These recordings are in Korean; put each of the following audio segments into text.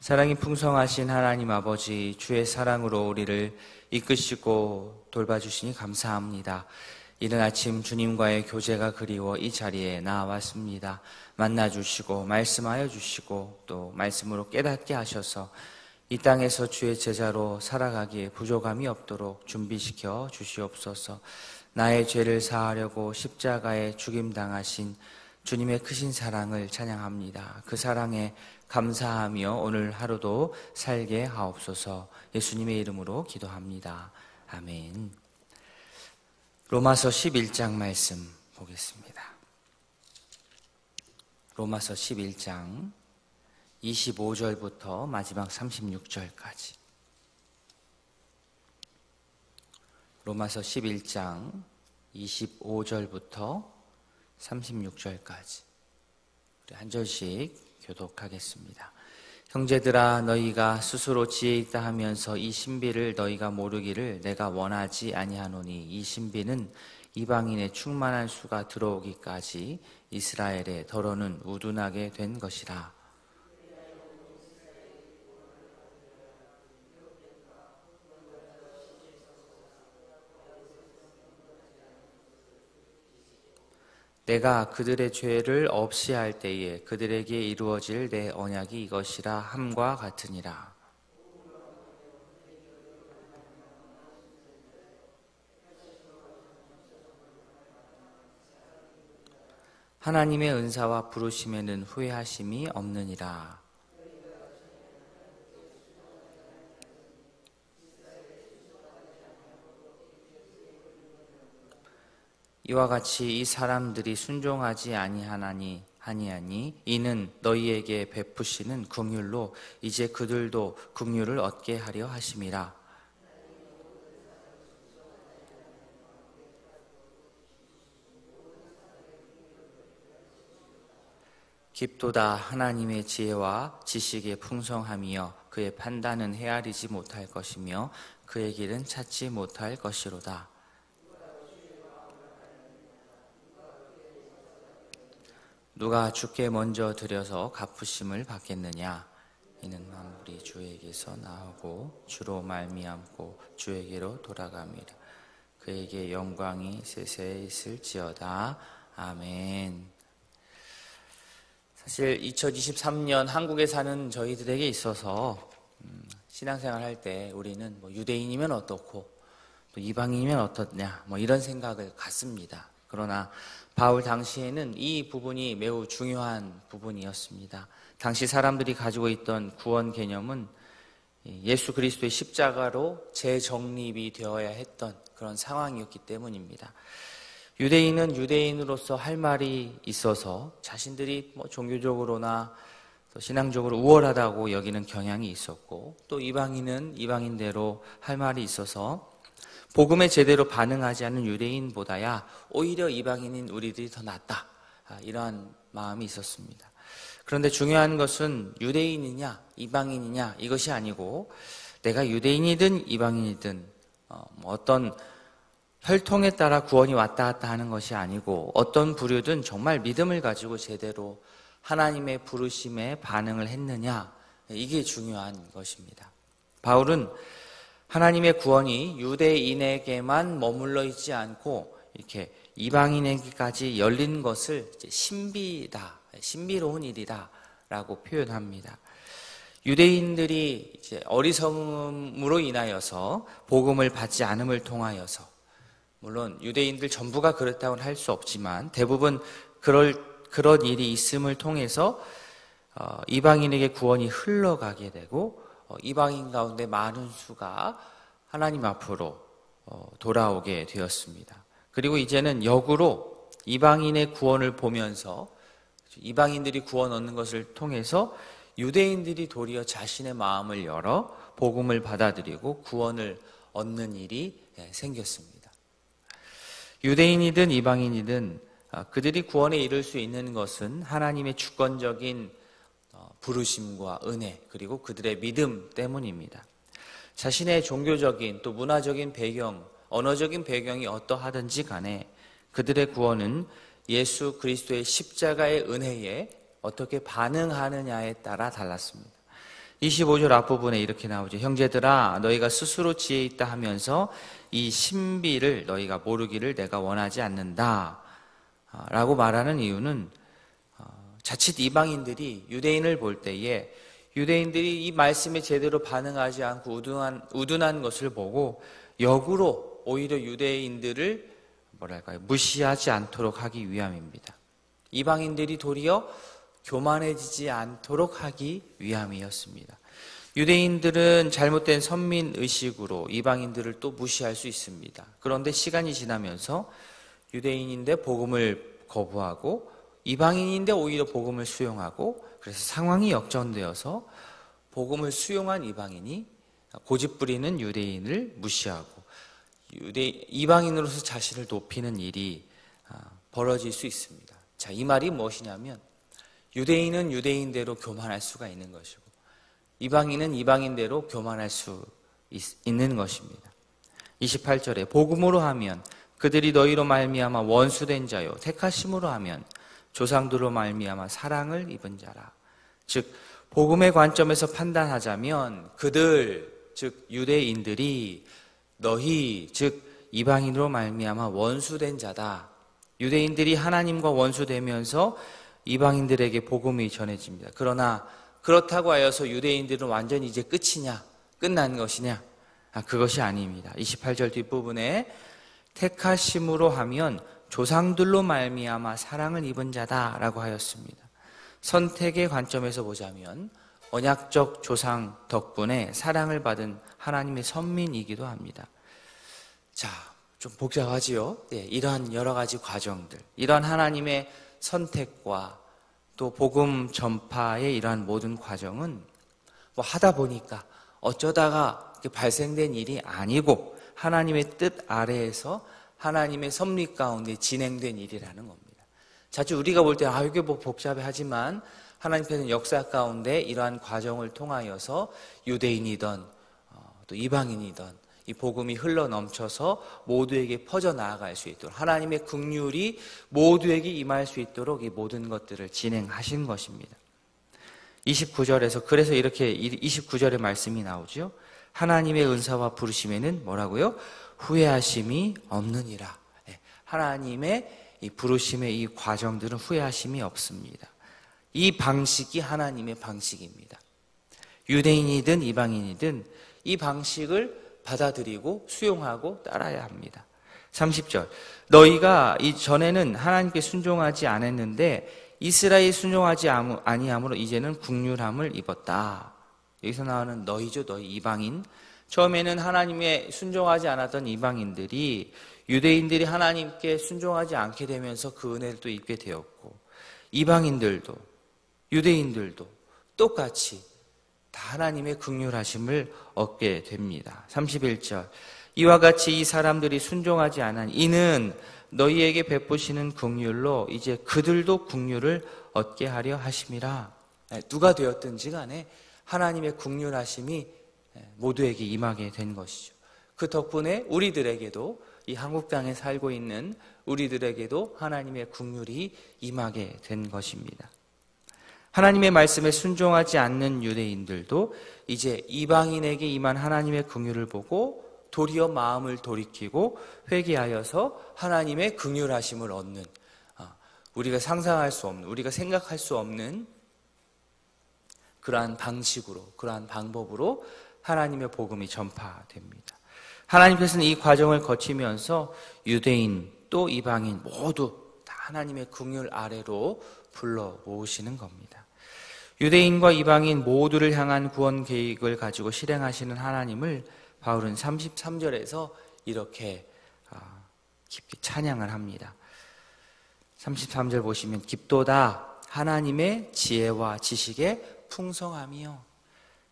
사랑이 풍성하신 하나님 아버지, 주의 사랑으로 우리를 이끄시고 돌봐주시니 감사합니다. 이른 아침 주님과의 교제가 그리워 이 자리에 나와왔습니다. 만나주시고 말씀하여 주시고 또 말씀으로 깨닫게 하셔서 이 땅에서 주의 제자로 살아가기에 부족함이 없도록 준비시켜 주시옵소서. 나의 죄를 사하려고 십자가에 죽임당하신 주님의 크신 사랑을 찬양합니다. 그 사랑에 감사하며 오늘 하루도 살게 하옵소서. 예수님의 이름으로 기도합니다. 아멘. 로마서 11장 말씀 보겠습니다. 로마서 11장 25절부터 마지막 36절까지. 로마서 11장 25절부터 36절까지 우리 한 절씩 교독하겠습니다. 형제들아, 너희가 스스로 지혜 있다 하면서 이 신비를 너희가 모르기를 내가 원하지 아니하노니, 이 신비는 이방인의 충만한 수가 들어오기까지 이스라엘의 더러는 우둔하게 된 것이라. 내가 그들의 죄를 없이 할 때에 그들에게 이루어질 내 언약이 이것이라 함과 같으니라. 하나님의 은사와 부르심에는 후회하심이 없느니라. 이와 같이 이 사람들이 순종하지 아니하니 이는 너희에게 베푸시는 긍휼로 이제 그들도 긍휼을 얻게 하려 하심이라. 깊도다 하나님의 지혜와 지식의 풍성함이여 그의 판단은 헤아리지 못할 것이며 그의 길은 찾지 못할 것이로다. 누가 주께 먼저 드려서 갚으심을 받겠느냐? 이는 만물이 주에게서 나오고 주로 말미암고 주에게로 돌아감이라. 그에게 영광이 세세에 있을지어다. 아멘. 사실 2023년 한국에 사는 저희들에게 있어서 신앙생활 할 때 우리는 유대인이면 어떻고 또 이방인이면 어떻냐 이런 생각을 갖습니다. 그러나 바울 당시에는 이 부분이 매우 중요한 부분이었습니다. 당시 사람들이 가지고 있던 구원 개념은 예수 그리스도의 십자가로 재정립이 되어야 했던 그런 상황이었기 때문입니다. 유대인은 유대인으로서 할 말이 있어서 자신들이 종교적으로나 또 신앙적으로 우월하다고 여기는 경향이 있었고, 또 이방인은 이방인대로 할 말이 있어서 복음에 제대로 반응하지 않는 유대인보다야 오히려 이방인인 우리들이 더 낫다, 이러한 마음이 있었습니다. 그런데 중요한 것은 유대인이냐 이방인이냐 이것이 아니고, 내가 유대인이든 이방인이든 어떤 혈통에 따라 구원이 왔다 갔다 하는 것이 아니고, 어떤 부류든 정말 믿음을 가지고 제대로 하나님의 부르심에 반응을 했느냐, 이게 중요한 것입니다. 바울은 하나님의 구원이 유대인에게만 머물러 있지 않고 이렇게 이방인에게까지 열린 것을 신비다, 신비로운 일이다 라고 표현합니다. 유대인들이 이제 어리석음으로 인하여서 복음을 받지 않음을 통하여서, 물론 유대인들 전부가 그렇다고는 할 수 없지만 대부분 그런 일이 있음을 통해서 이방인에게 구원이 흘러가게 되고, 이방인 가운데 많은 수가 하나님 앞으로 돌아오게 되었습니다. 그리고 이제는 역으로 이방인의 구원을 보면서 이방인들이 구원 얻는 것을 통해서 유대인들이 도리어 자신의 마음을 열어 복음을 받아들이고 구원을 얻는 일이 생겼습니다. 유대인이든 이방인이든 그들이 구원에 이를 수 있는 것은 하나님의 주권적인 부르심과 은혜, 그리고 그들의 믿음 때문입니다. 자신의 종교적인 또 문화적인 배경, 언어적인 배경이 어떠하든지 간에 그들의 구원은 예수 그리스도의 십자가의 은혜에 어떻게 반응하느냐에 따라 달랐습니다. 25절 앞부분에 이렇게 나오죠. 형제들아 너희가 스스로 지혜 있다 하면서 이 신비를 너희가 모르기를 내가 원하지 않는다 라고 말하는 이유는 자칫 이방인들이 유대인을 볼 때에 유대인들이 이 말씀에 제대로 반응하지 않고 우둔한 것을 보고 역으로 오히려 유대인들을 무시하지 않도록 하기 위함입니다. 이방인들이 도리어 교만해지지 않도록 하기 위함이었습니다. 유대인들은 잘못된 선민의식으로 이방인들을 또 무시할 수 있습니다. 그런데 시간이 지나면서 유대인인데 복음을 거부하고 이방인인데 오히려 복음을 수용하고 그래서 상황이 역전되어서 복음을 수용한 이방인이 고집부리는 유대인을 무시하고 이방인으로서 자신을 높이는 일이 벌어질 수 있습니다. 자, 이 말이 무엇이냐면 유대인은 유대인대로 교만할 수가 있는 것이고 이방인은 이방인대로 교만할 수 있는 것입니다. 28절에 복음으로 하면 그들이 너희로 말미암아 원수된 자요 택하심으로 하면 조상들로 말미암아 사랑을 입은 자라. 즉 복음의 관점에서 판단하자면 그들 즉 유대인들이 너희 즉 이방인으로 말미암아 원수된 자다. 유대인들이 하나님과 원수되면서 이방인들에게 복음이 전해집니다. 그러나 그렇다고 하여서 유대인들은 완전히 이제 끝이냐? 끝난 것이냐? 그것이 아닙니다. 28절 뒷부분에 택하심으로 하면 조상들로 말미암아 사랑을 입은 자다라고 하였습니다. 선택의 관점에서 보자면 언약적 조상 덕분에 사랑을 받은 하나님의 선민이기도 합니다. 자, 좀 복잡하지요? 네, 이러한 여러 가지 과정들, 이러한 하나님의 선택과 또 복음 전파의 이러한 모든 과정은 뭐 하다 보니까 어쩌다가 발생된 일이 아니고 하나님의 뜻 아래에서 하나님의 섭리 가운데 진행된 일이라는 겁니다. 자주 우리가 볼 때 이게 뭐 복잡하지만 하나님께서는 역사 가운데 이러한 과정을 통하여서 유대인이든 또 이방인이든 이 복음이 흘러 넘쳐서 모두에게 퍼져 나아갈 수 있도록 하나님의 긍휼이 모두에게 임할 수 있도록 이 모든 것들을 진행하신 것입니다. 29절에서 그래서 이렇게 29절의 말씀이 나오죠. 하나님의 은사와 부르심에는 뭐라고요? 후회하심이 없느니라. 하나님의 이 부르심의 이 과정들은 후회하심이 없습니다. 이 방식이 하나님의 방식입니다. 유대인이든 이방인이든 이 방식을 받아들이고 수용하고 따라야 합니다. 30절 너희가 이전에는 하나님께 순종하지 않았는데 이스라엘이 순종하지 아니함으로 이제는 긍휼함을 입었다. 여기서 나오는 너희죠. 너희 이방인. 처음에는 하나님에 순종하지 않았던 이방인들이 유대인들이 하나님께 순종하지 않게 되면서 그 은혜를 또 입게 되었고 이방인들도 유대인들도 똑같이 다 하나님의 긍휼하심을 얻게 됩니다. 31절 이와 같이 이 사람들이 순종하지 않은 이는 너희에게 베푸시는 긍휼로 이제 그들도 긍휼을 얻게 하려 하심이라. 누가 되었든지 간에 하나님의 긍휼하심이 모두에게 임하게 된 것이죠. 그 덕분에 우리들에게도 이 한국 땅에 살고 있는 우리들에게도 하나님의 긍휼이 임하게 된 것입니다. 하나님의 말씀에 순종하지 않는 유대인들도 이제 이방인에게 임한 하나님의 긍휼을 보고 도리어 마음을 돌이키고 회개하여서 하나님의 긍휼하심을 얻는 우리가 상상할 수 없는 우리가 생각할 수 없는 그러한 방식으로 그러한 방법으로 하나님의 복음이 전파됩니다. 하나님께서는 이 과정을 거치면서 유대인 또 이방인 모두 다 하나님의 긍휼 아래로 불러 모으시는 겁니다. 유대인과 이방인 모두를 향한 구원 계획을 가지고 실행하시는 하나님을 바울은 33절에서 이렇게 깊이 찬양을 합니다. 33절 보시면 깊도다 하나님의 지혜와 지식의 풍성함이요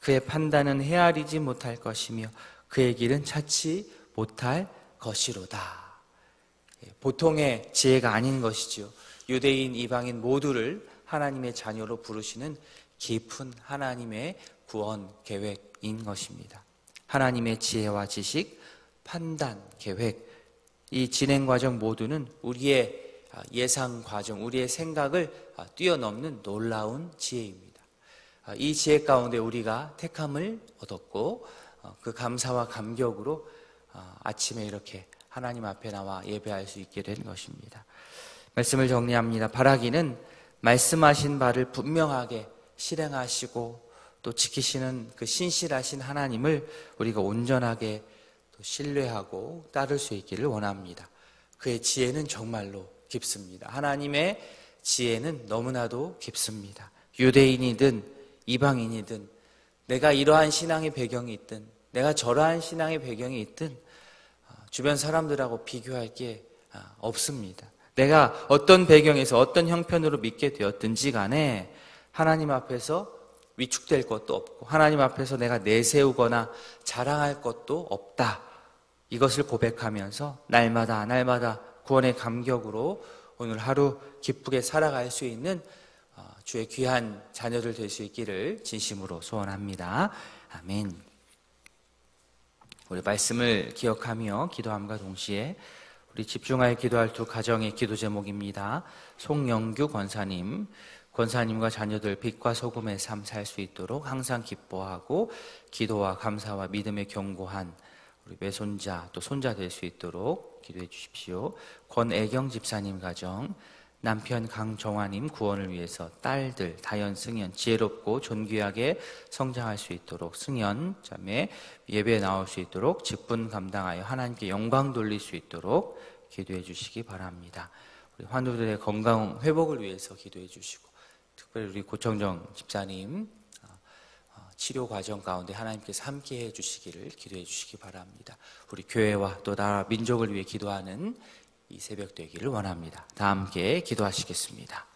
그의 판단은 헤아리지 못할 것이며 그의 길은 찾지 못할 것이로다. 보통의 지혜가 아닌 것이죠. 유대인, 이방인 모두를 하나님의 자녀로 부르시는 깊은 하나님의 구원 계획인 것입니다. 하나님의 지혜와 지식, 판단, 계획, 이 진행 과정 모두는 우리의 예상 과정, 우리의 생각을 뛰어넘는 놀라운 지혜입니다. 이 지혜 가운데 우리가 택함을 얻었고 그 감사와 감격으로 아침에 이렇게 하나님 앞에 나와 예배할 수 있게 된 것입니다. 말씀을 정리합니다. 바라기는 말씀하신 바를 분명하게 실행하시고 또 지키시는 그 신실하신 하나님을 우리가 온전하게 또 신뢰하고 따를 수 있기를 원합니다. 그의 지혜는 정말로 깊습니다. 하나님의 지혜는 너무나도 깊습니다. 유대인이든 이방인이든 내가 이러한 신앙의 배경이 있든 내가 저러한 신앙의 배경이 있든 주변 사람들하고 비교할 게 없습니다. 내가 어떤 배경에서 어떤 형편으로 믿게 되었든지 간에 하나님 앞에서 위축될 것도 없고 하나님 앞에서 내가 내세우거나 자랑할 것도 없다. 이것을 고백하면서 날마다 구원의 감격으로 오늘 하루 기쁘게 살아갈 수 있는 주의 귀한 자녀들 될 수 있기를 진심으로 소원합니다. 아멘. 우리 말씀을 기억하며 기도함과 동시에 우리 집중하여 기도할 두 가정의 기도 제목입니다. 송영규 권사님과 자녀들 빛과 소금의 삶 살 수 있도록 항상 기뻐하고 기도와 감사와 믿음의 견고한 우리 외손자 또 손자 될 수 있도록 기도해 주십시오. 권애경 집사님 가정, 남편 강정화님 구원을 위해서 딸들 다연, 승연 지혜롭고 존귀하게 성장할 수 있도록 승연 자매 예배에 나올 수 있도록 직분 감당하여 하나님께 영광 돌릴 수 있도록 기도해 주시기 바랍니다. 우리 환우들의 건강 회복을 위해서 기도해 주시고 특별히 우리 고청정 집사님 치료 과정 가운데 하나님께서 함께해 주시기를 기도해 주시기 바랍니다. 우리 교회와 또 나라 민족을 위해 기도하는 이 새벽 되기를 원합니다. 다 함께 기도하시겠습니다.